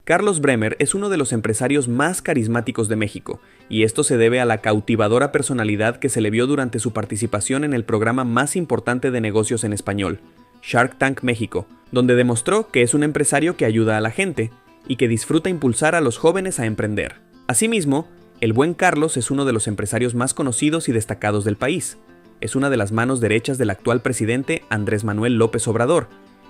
Carlos Bremer es uno de los empresarios más carismáticos de México, y esto se debe a la cautivadora personalidad que se le vio durante su participación en el programa más importante de negocios en español, Shark Tank México, donde demostró que es un empresario que ayuda a la gente y que disfruta impulsar a los jóvenes a emprender. Asimismo, el buen Carlos es uno de los empresarios más conocidos y destacados del país. Es una de las manos derechas del actual presidente Andrés Manuel López Obrador,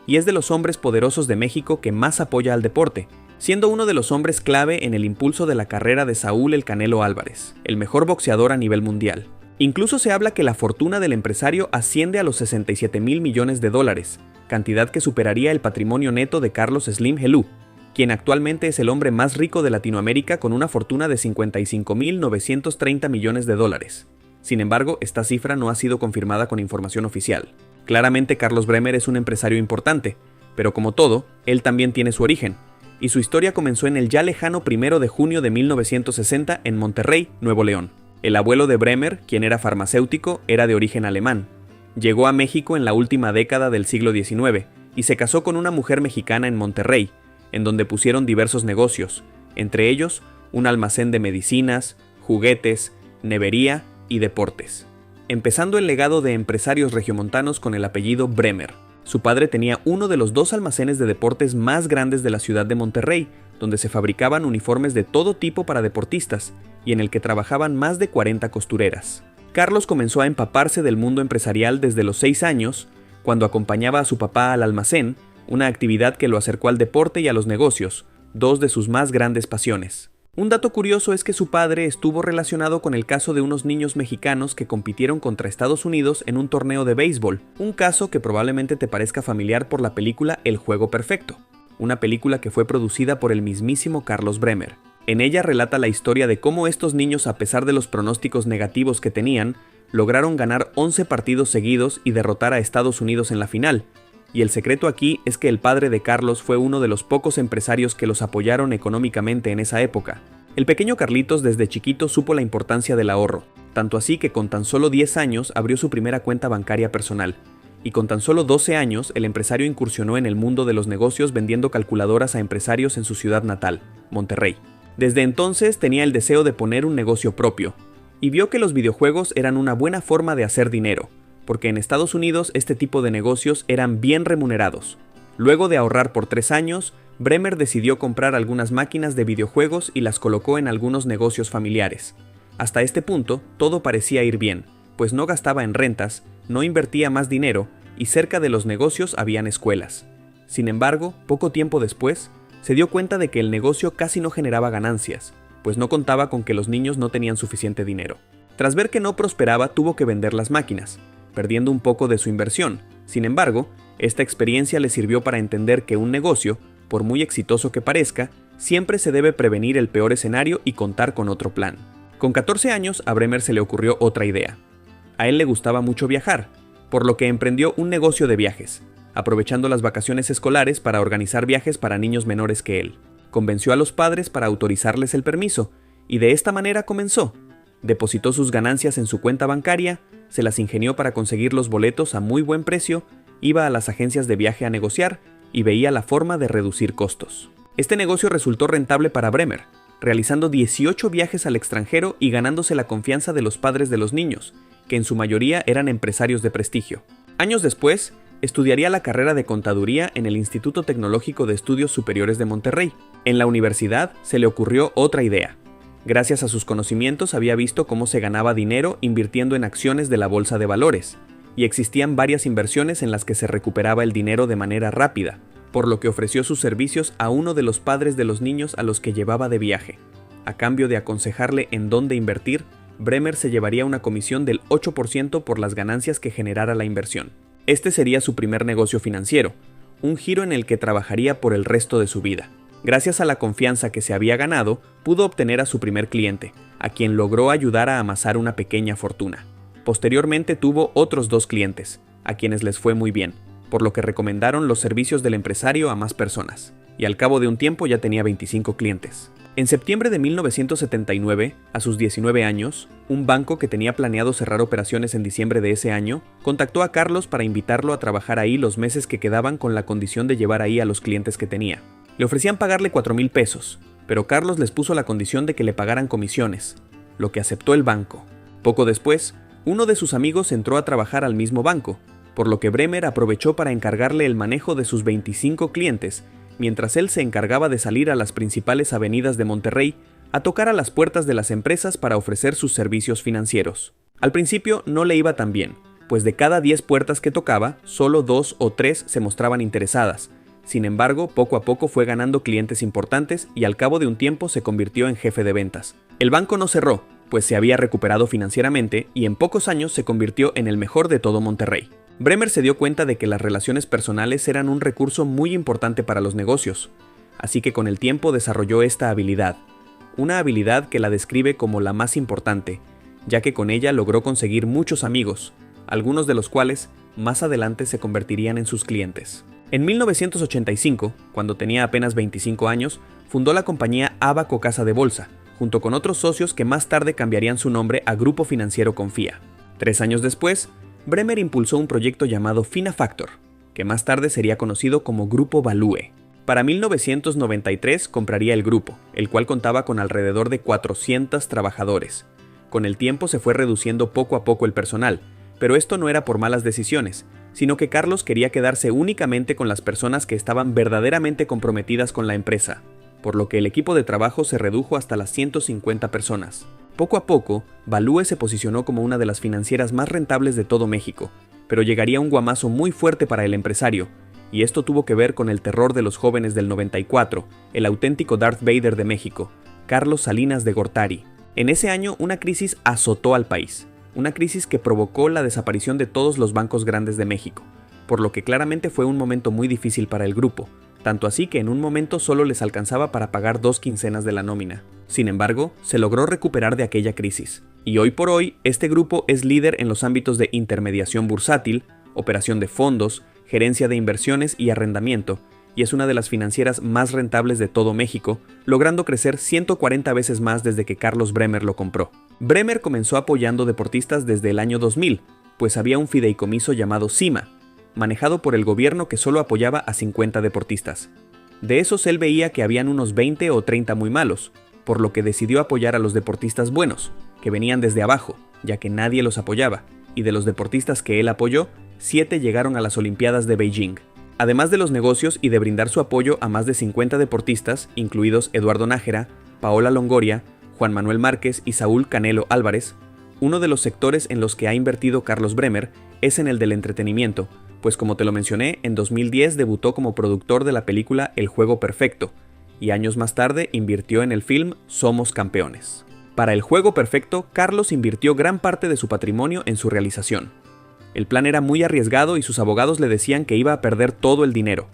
y es de los hombres poderosos de México que más apoya al deporte, siendo uno de los hombres clave en el impulso de la carrera de Saúl El Canelo Álvarez, el mejor boxeador a nivel mundial. Incluso se habla que la fortuna del empresario asciende a los 67,000 millones de dólares, cantidad que superaría el patrimonio neto de Carlos Slim Helú, quien actualmente es el hombre más rico de Latinoamérica con una fortuna de 55,930 millones de dólares. Sin embargo, esta cifra no ha sido confirmada con información oficial. Claramente Carlos Bremer es un empresario importante, pero como todo, él también tiene su origen, y su historia comenzó en el ya lejano 1 de junio de 1960 en Monterrey, Nuevo León. El abuelo de Bremer, quien era farmacéutico, era de origen alemán. Llegó a México en la última década del siglo XIX y se casó con una mujer mexicana en Monterrey, en donde pusieron diversos negocios, entre ellos un almacén de medicinas, juguetes, nevería y deportes. Empezando el legado de empresarios regiomontanos con el apellido Bremer. Su padre tenía uno de los 2 almacenes de deportes más grandes de la ciudad de Monterrey, donde se fabricaban uniformes de todo tipo para deportistas, y en el que trabajaban más de 40 costureras. Carlos comenzó a empaparse del mundo empresarial desde los 6 años, cuando acompañaba a su papá al almacén, una actividad que lo acercó al deporte y a los negocios, 2 de sus más grandes pasiones. Un dato curioso es que su padre estuvo relacionado con el caso de unos niños mexicanos que compitieron contra Estados Unidos en un torneo de béisbol, un caso que probablemente te parezca familiar por la película El Juego Perfecto, una película que fue producida por el mismísimo Carlos Bremer. En ella relata la historia de cómo estos niños, a pesar de los pronósticos negativos que tenían, lograron ganar 11 partidos seguidos y derrotar a Estados Unidos en la final. Y el secreto aquí es que el padre de Carlos fue uno de los pocos empresarios que los apoyaron económicamente en esa época. El pequeño Carlitos desde chiquito supo la importancia del ahorro, tanto así que con tan solo 10 años abrió su primera cuenta bancaria personal. Y con tan solo 12 años, el empresario incursionó en el mundo de los negocios vendiendo calculadoras a empresarios en su ciudad natal, Monterrey. Desde entonces tenía el deseo de poner un negocio propio, y vio que los videojuegos eran una buena forma de hacer dinero, porque en Estados Unidos este tipo de negocios eran bien remunerados. Luego de ahorrar por 3 años, Bremer decidió comprar algunas máquinas de videojuegos y las colocó en algunos negocios familiares. Hasta este punto, todo parecía ir bien, pues no gastaba en rentas, no invertía más dinero y cerca de los negocios habían escuelas. Sin embargo, poco tiempo después, se dio cuenta de que el negocio casi no generaba ganancias, pues no contaba con que los niños no tenían suficiente dinero. Tras ver que no prosperaba, tuvo que vender las máquinas, perdiendo un poco de su inversión. Sin embargo, esta experiencia le sirvió para entender que un negocio, por muy exitoso que parezca, siempre se debe prevenir el peor escenario y contar con otro plan. Con 14 años, a Bremer se le ocurrió otra idea. A él le gustaba mucho viajar, por lo que emprendió un negocio de viajes, aprovechando las vacaciones escolares para organizar viajes para niños menores que él. Convenció a los padres para autorizarles el permiso, y de esta manera comenzó. Depositó sus ganancias en su cuenta bancaria, se las ingenió para conseguir los boletos a muy buen precio, iba a las agencias de viaje a negociar y veía la forma de reducir costos. Este negocio resultó rentable para Bremer, realizando 18 viajes al extranjero y ganándose la confianza de los padres de los niños, que en su mayoría eran empresarios de prestigio. Años después, estudiaría la carrera de contaduría en el Instituto Tecnológico de Estudios Superiores de Monterrey. En la universidad se le ocurrió otra idea. Gracias a sus conocimientos había visto cómo se ganaba dinero invirtiendo en acciones de la bolsa de valores, y existían varias inversiones en las que se recuperaba el dinero de manera rápida, por lo que ofreció sus servicios a uno de los padres de los niños a los que llevaba de viaje. A cambio de aconsejarle en dónde invertir, Bremer se llevaría una comisión del 8% por las ganancias que generara la inversión. Este sería su primer negocio financiero, un giro en el que trabajaría por el resto de su vida. Gracias a la confianza que se había ganado, pudo obtener a su primer cliente, a quien logró ayudar a amasar una pequeña fortuna. Posteriormente tuvo otros 2 clientes, a quienes les fue muy bien, por lo que recomendaron los servicios del empresario a más personas, y al cabo de un tiempo ya tenía 25 clientes. En septiembre de 1979, a sus 19 años, un banco que tenía planeado cerrar operaciones en diciembre de ese año, contactó a Carlos para invitarlo a trabajar ahí los meses que quedaban con la condición de llevar ahí a los clientes que tenía. Le ofrecían pagarle 4,000 pesos, pero Carlos les puso la condición de que le pagaran comisiones, lo que aceptó el banco. Poco después, uno de sus amigos entró a trabajar al mismo banco, por lo que Bremer aprovechó para encargarle el manejo de sus 25 clientes, mientras él se encargaba de salir a las principales avenidas de Monterrey a tocar a las puertas de las empresas para ofrecer sus servicios financieros. Al principio no le iba tan bien, pues de cada 10 puertas que tocaba, solo 2 o 3 se mostraban interesadas. Sin embargo, poco a poco fue ganando clientes importantes y al cabo de un tiempo se convirtió en jefe de ventas. El banco no cerró, pues se había recuperado financieramente y en pocos años se convirtió en el mejor de todo Monterrey. Bremer se dio cuenta de que las relaciones personales eran un recurso muy importante para los negocios, así que con el tiempo desarrolló esta habilidad, una habilidad que la describe como la más importante, ya que con ella logró conseguir muchos amigos, algunos de los cuales más adelante se convertirían en sus clientes. En 1985, cuando tenía apenas 25 años, fundó la compañía Abaco Casa de Bolsa, junto con otros socios que más tarde cambiarían su nombre a Grupo Financiero Confía. 3 años después, Bremer impulsó un proyecto llamado Finafactor, que más tarde sería conocido como Grupo Value. Para 1993 compraría el grupo, el cual contaba con alrededor de 400 trabajadores. Con el tiempo se fue reduciendo poco a poco el personal, pero esto no era por malas decisiones, sino que Carlos quería quedarse únicamente con las personas que estaban verdaderamente comprometidas con la empresa, por lo que el equipo de trabajo se redujo hasta las 150 personas. Poco a poco, Value se posicionó como una de las financieras más rentables de todo México, pero llegaría un guamazo muy fuerte para el empresario, y esto tuvo que ver con el terror de los jóvenes del 94, el auténtico Darth Vader de México, Carlos Salinas de Gortari. En ese año, una crisis azotó al país, una crisis que provocó la desaparición de todos los bancos grandes de México, por lo que claramente fue un momento muy difícil para el grupo, tanto así que en un momento solo les alcanzaba para pagar 2 quincenas de la nómina. Sin embargo, se logró recuperar de aquella crisis, y hoy por hoy este grupo es líder en los ámbitos de intermediación bursátil, operación de fondos, gerencia de inversiones y arrendamiento, y es una de las financieras más rentables de todo México, logrando crecer 140 veces más desde que Carlos Bremer lo compró. Bremer comenzó apoyando deportistas desde el año 2000, pues había un fideicomiso llamado CIMA, manejado por el gobierno que solo apoyaba a 50 deportistas. De esos él veía que habían unos 20 o 30 muy malos, por lo que decidió apoyar a los deportistas buenos, que venían desde abajo, ya que nadie los apoyaba, y de los deportistas que él apoyó, 7 llegaron a las Olimpiadas de Beijing. Además de los negocios y de brindar su apoyo a más de 50 deportistas, incluidos Eduardo Nájera, Paola Longoria, Juan Manuel Márquez y Saúl Canelo Álvarez, uno de los sectores en los que ha invertido Carlos Bremer es en el del entretenimiento, pues como te lo mencioné, en 2010 debutó como productor de la película El Juego Perfecto, y años más tarde invirtió en el film Somos Campeones. Para El Juego Perfecto, Carlos invirtió gran parte de su patrimonio en su realización. El plan era muy arriesgado y sus abogados le decían que iba a perder todo el dinero,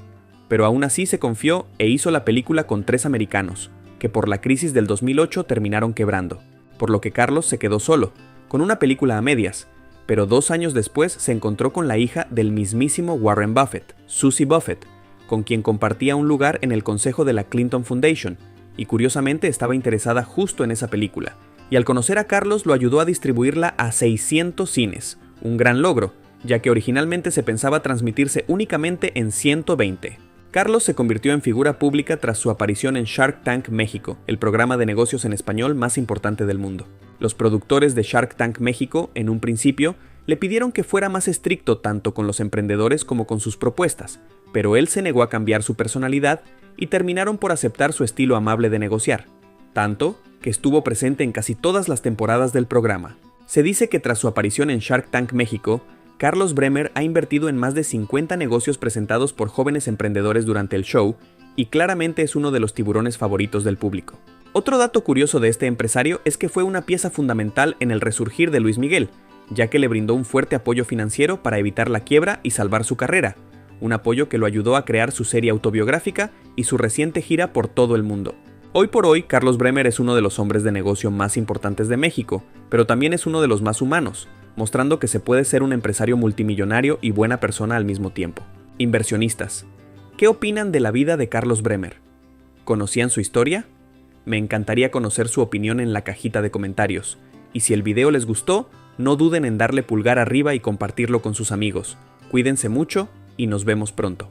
pero aún así se confió e hizo la película con 3 americanos, que por la crisis del 2008 terminaron quebrando, por lo que Carlos se quedó solo, con una película a medias, pero 2 años después se encontró con la hija del mismísimo Warren Buffett, Susie Buffett, con quien compartía un lugar en el consejo de la Clinton Foundation, y curiosamente estaba interesada justo en esa película, y al conocer a Carlos lo ayudó a distribuirla a 600 cines, un gran logro, ya que originalmente se pensaba transmitirse únicamente en 120. Carlos se convirtió en figura pública tras su aparición en Shark Tank México, el programa de negocios en español más importante del mundo. Los productores de Shark Tank México, en un principio, le pidieron que fuera más estricto tanto con los emprendedores como con sus propuestas, pero él se negó a cambiar su personalidad y terminaron por aceptar su estilo amable de negociar, tanto que estuvo presente en casi todas las temporadas del programa. Se dice que tras su aparición en Shark Tank México, Carlos Bremer ha invertido en más de 50 negocios presentados por jóvenes emprendedores durante el show y claramente es uno de los tiburones favoritos del público. Otro dato curioso de este empresario es que fue una pieza fundamental en el resurgir de Luis Miguel, ya que le brindó un fuerte apoyo financiero para evitar la quiebra y salvar su carrera, un apoyo que lo ayudó a crear su serie autobiográfica y su reciente gira por todo el mundo. Hoy por hoy, Carlos Bremer es uno de los hombres de negocio más importantes de México, pero también es uno de los más humanos, mostrando que se puede ser un empresario multimillonario y buena persona al mismo tiempo. Inversionistas, ¿qué opinan de la vida de Carlos Bremer? ¿Conocían su historia? Me encantaría conocer su opinión en la cajita de comentarios, y si el video les gustó, no duden en darle pulgar arriba y compartirlo con sus amigos. Cuídense mucho y nos vemos pronto.